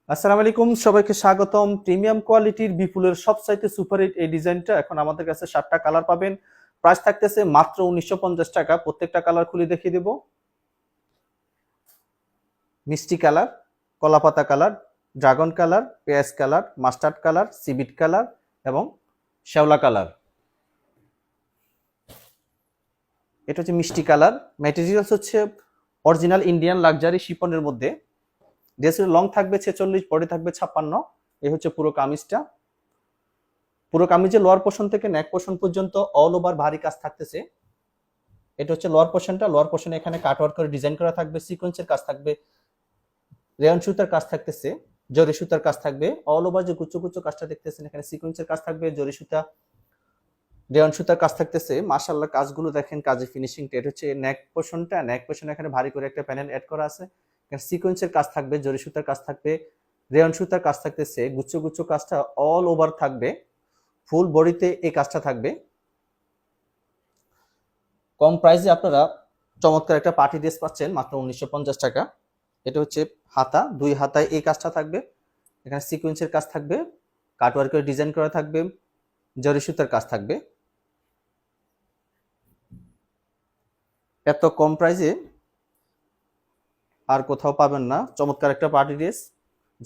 আসসালামু আলাইকুম, সবাইকে স্বাগতম। প্রিমিয়াম কোয়ালিটির বিপুলের সবচাইতে সুপার হিট এই ডিজাইনটা এখন আমাদের কাছে 7টা কালার পাবেন। প্রাইস থাকতেছে মাত্র 1950 টাকা। প্রত্যেকটা কালার খুলে দেখিয়ে দেব। মিষ্টি কালার, কলাপাতা কালার, ড্রাগন কালার, পেঁয়াজ কালার, মাস্টার্ড কালার, সিবিট কালার এবং শ্যাওলা কালার। এটা হচ্ছে মিষ্টি কালার। ম্যাটেরিয়ালস হচ্ছে অরিজিনাল ইন্ডিয়ান লাক্সারি শিপনের মধ্যে। ড্রেসের লং থাকবে 46, বডি থাকবে 56। এই হচ্ছে পুরো কামিজটা। পুরো কামিজের লোয়ার পোর্শন থেকে নেক পোর্শন পর্যন্ত অল ওভার ভারী কাজ থাকতেছে। এটা হচ্ছে লোয়ার পোর্শনটা। লোয়ার পোর্শনে এখানে কাটওয়ার্ক করে ডিজাইন করা থাকবে, সিকোয়েন্সের কাজ থাকবে, রেয়ন সুতার কাজ থাকতেছে, জরি সুতার কাজ থাকবে। অল ওভার যে কুচো কুচো কাজটা দেখতেছেন এখানে সিকোয়েন্সের কাজ থাকবে, জরি সুতা, রেয়ন সুতার কাজ থাকতেছে। মাশাআল্লাহ, কাজগুলো দেখেন, কাজের ফিনিশিংটা। এটা হচ্ছে নেক পোর্শনটা। নেক পোর্শনে এখানে ভারী করে একটা প্যানেল অ্যাড করা আছে। এখানে সিকোয়েন্সের কাজ থাকবে, জরি সুতার কাজ থাকবে, রেয়ন সুতার কাজ থাকতেছে। গুচ্ছ গুচ্ছ কাজটা অল ওভার থাকবে। ফুল বডিতে এই কাজটা থাকবে। কম প্রাইসে আপনারা চমৎকার একটা পার্টি ড্রেস পাচ্ছেন মাত্র 1950 টাকা। এটা হচ্ছে হাতা, দুই হাতায় এই কাজটা থাকবে। এখানে সিকোয়েন্সের কাজ থাকবে, কাটওয়ার্কের ডিজাইন করা থাকবে, জরি সুতার কাজ থাকবে। এত কম প্রাইসে আর কোথাও পাবেন না চমৎকার একটা পার্টি ড্রেস।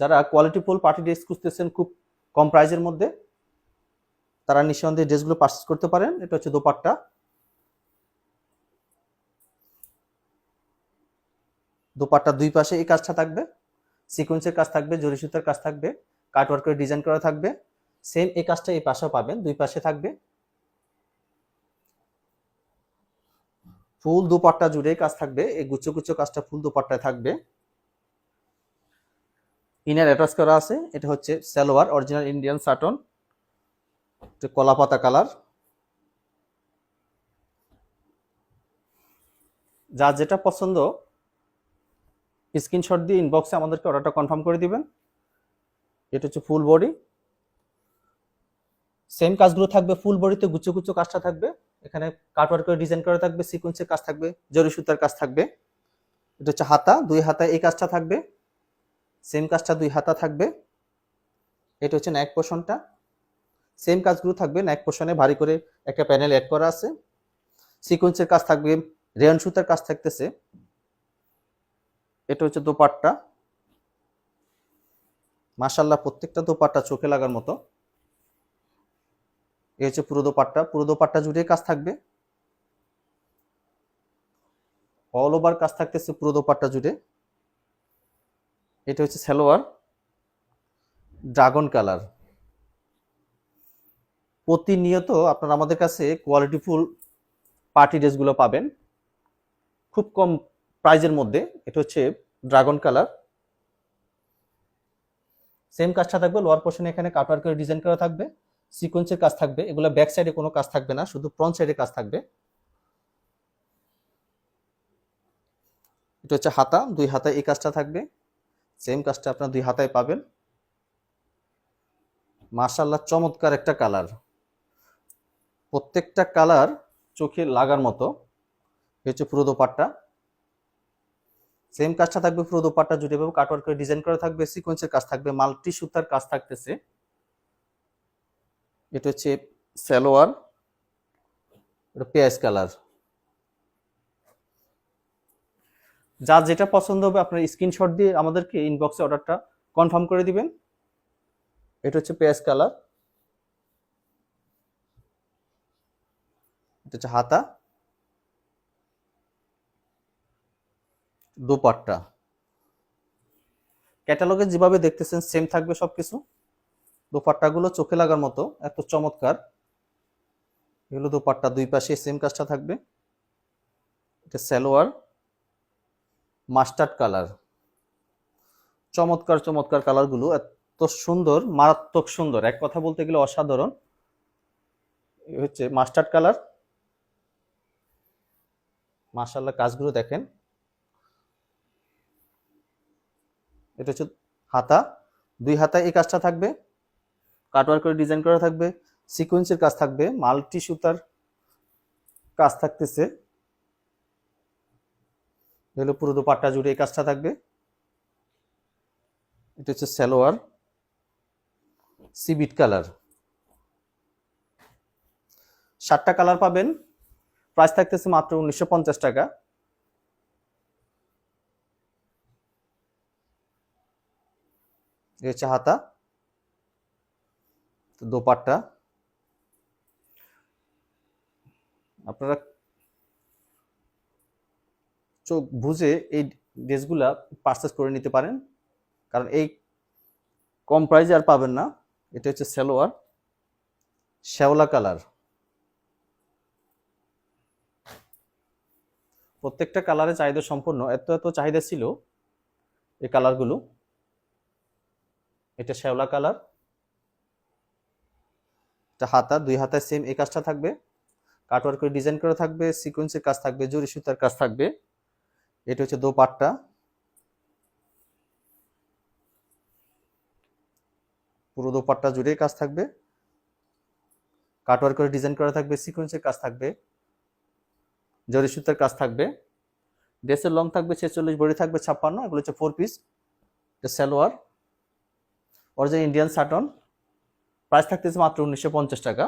যারা কোয়ালিটিফুল পার্টি ড্রেস খুঁজতেছেন খুব কম প্রাইসের মধ্যে, তারা নিঃসন্দেহে ড্রেসগুলো পারচেজ করতে পারেন। এটা হচ্ছে দোপাট্টা। দোপাট্টার দুই পাশে এই কাজটা থাকবে, সিকোয়েন্সের কাজ থাকবে, জরি সুতার কাজ থাকবে, কাটওয়ার্ক করে ডিজাইন করা থাকবে। সেম এই কাজটা এই পাশেও পাবেন, দুই পাশে থাকবে। ফুল দোপাট্টা জুড়ে কাজ থাকবে। এই গুচ্ছ গুচ্ছ কাজটা ফুল দোপাট্টায় থাকবে। ইনার অ্যাটাচ করা আছে। এটা হচ্ছে সালোয়ার, অরিজিনাল ইন্ডিয়ান সাটন, কলা পাতা কালার। যার যেটা পছন্দ স্ক্রিনশট দিয়ে ইনবক্সে আমাদেরকে অর্ডারটা কনফার্ম করে দিবেন। এটা হচ্ছে ফুল বডি। সেম কাজগুলো থাকবে, ফুল বডিতে গুচ্ছ গুচ্ছ কাজটা থাকবে। এখানে কাটওয়ার্ক করে ডিজাইন করা থাকবে, সিকোয়েন্সের কাজ থাকবে, জরি সুতার কাজ থাকবে। এটা হচ্ছে হাতা, দুই হাতায় এই কাজটা থাকবে। সেম কাজটা দুই হাতা থাকবে। এটা হচ্ছে নেক পোর্শনটা। সেম কাজগুলো থাকবে, নেক পোর্শনে ভারী করে একটা প্যানেল অ্যাড করা আছে। সিকোয়েন্সের কাজ থাকবে, রেয়ন সুতার কাজ থাকতেছে। এটা হচ্ছে দোপাট্টা। মাশাআল্লাহ, প্রত্যেকটা দোপাট্টা চোখে লাগার মতো। এই হচ্ছে পুরো দোপাট্টা। পুরো দোপাট্টা জুড়ে কাজ থাকবে, অল ওভার কাজ থাকতেছে পুরো দোপাট্টা জুড়ে। এটা হচ্ছে সালোয়ার, ড্রাগন কালার। প্রতিনিয়ত আপনারা আমাদের কাছে কোয়ালিটিফুল পার্টি ড্রেসগুলো পাবেন খুব কম প্রাইজের মধ্যে। এটা হচ্ছে ড্রাগন কালার। সেম কাজটা থাকবে, লোয়ার পোর্শনে এখানে কাটওয়ার্ক করে ডিজাইন করা থাকবে, সিকোয়েন্সের কাজ থাকবে। এগুলো ব্যাক সাইডে কোনো কাজ থাকবে না, শুধু ফ্রন্ট সাইডে কাজ থাকবে। এটা হচ্ছে হাতা, দুই হাতায় এই কাজটা থাকবে। সেম কাজটা আপনার দুই হাতায় পাবেন। মাশাআল্লাহ, চমৎকার একটা কালার। প্রত্যেকটা কালার চোখে লাগার মতো। হচ্ছে পুরো দোপাট্টা। সেম কাজটা থাকবে পুরো দোপাট্টা জুড়ে, কাটওয়ার্ক করে ডিজাইন করা থাকবে, সিকোয়েন্সের কাজ থাকবে, মাল্টি সুতার কাজ থাকতেছে। এটা হচ্ছে সালোয়ার, এটা পেঁয়াজ কালার। যার যেটা পছন্দ হবে আপনার স্ক্রিনশট দিয়ে আমাদেরকে ইনবক্সে অর্ডারটা কনফার্ম করে দিবেন। এটা হচ্ছে পেঁয়াজ কালার। এটা হচ্ছে হাতা, দোপাট্টা। ক্যাটালগে যেভাবে দেখতেছেন সেম থাকবে সবকিছু। দোপাট্টাগুলো চোখে লাগার মতো, এত চমৎকার। এগুলো দোপাট্টা, দুই পাশে সেম কাজটা থাকবে। এটা সালোয়ার, মাস্টার্ড কালার। চমৎকার চমৎকার কালারগুলো, এত সুন্দর, মারাত্মক সুন্দর, এক কথা বলতে গেলে অসাধারণ। হচ্ছে মাস্টার্ড কালার। মাশাআল্লাহ, কাজগুলো দেখেন। এটা হচ্ছে হাতা, দুই হাতায় এই কাজটা থাকবে, কাটওয়ার্ক করে ডিজাইন করা থাকবে, সিকোয়েন্সের কাজ থাকবে, মাল্টি সুতার কাজ থাকতেছে। এগুলো পুরো দোপাট্টা জুড়ে এই কাজটা থাকবে। এটা হচ্ছে সালোয়ার, সিবিট কালার। 7টা কালার পাবেন, প্রাইস থাকতেছে মাত্র 1950 টাকা। এই হচ্ছে হাতা, দোপাট্টা। আপনারা চোখ বুঝে এই ড্রেসগুলা পারচেস করে নিতে পারেন, কারণ এই কম প্রাইসে আর পাবেন না। এটা হচ্ছে সালোয়ার, শ্যাওলা কালার। প্রত্যেকটা কালারে চাহিদা সম্পূর্ণ, এত এত চাহিদা ছিল এই কালারগুলো। এটা শ্যাওলা কালার, এটা হাতা, 2 হাতায় সেম এই কাজটা থাকবে, কাটওয়ার্ক করে ডিজাইন করা থাকবে, সিকোয়েন্সের কাজ থাকবে, জরি সুতার কাজ থাকবে। এটা হচ্ছে দোপাট্টা, পুরো দোপাট্টা জুড়ে কাজ থাকবে, কাটওয়ার্ক করে ডিজাইন করা থাকবে, সিকোয়েন্সের কাজ থাকবে, জরি সুতার কাজ থাকবে। ড্রেসের লং থাকবে 46, বডি থাকবে 56। এগুলো হচ্ছে 4 পিস। এটা salwar, original Indian certain. Price থাকতেছে মাত্র 1950 টাকা।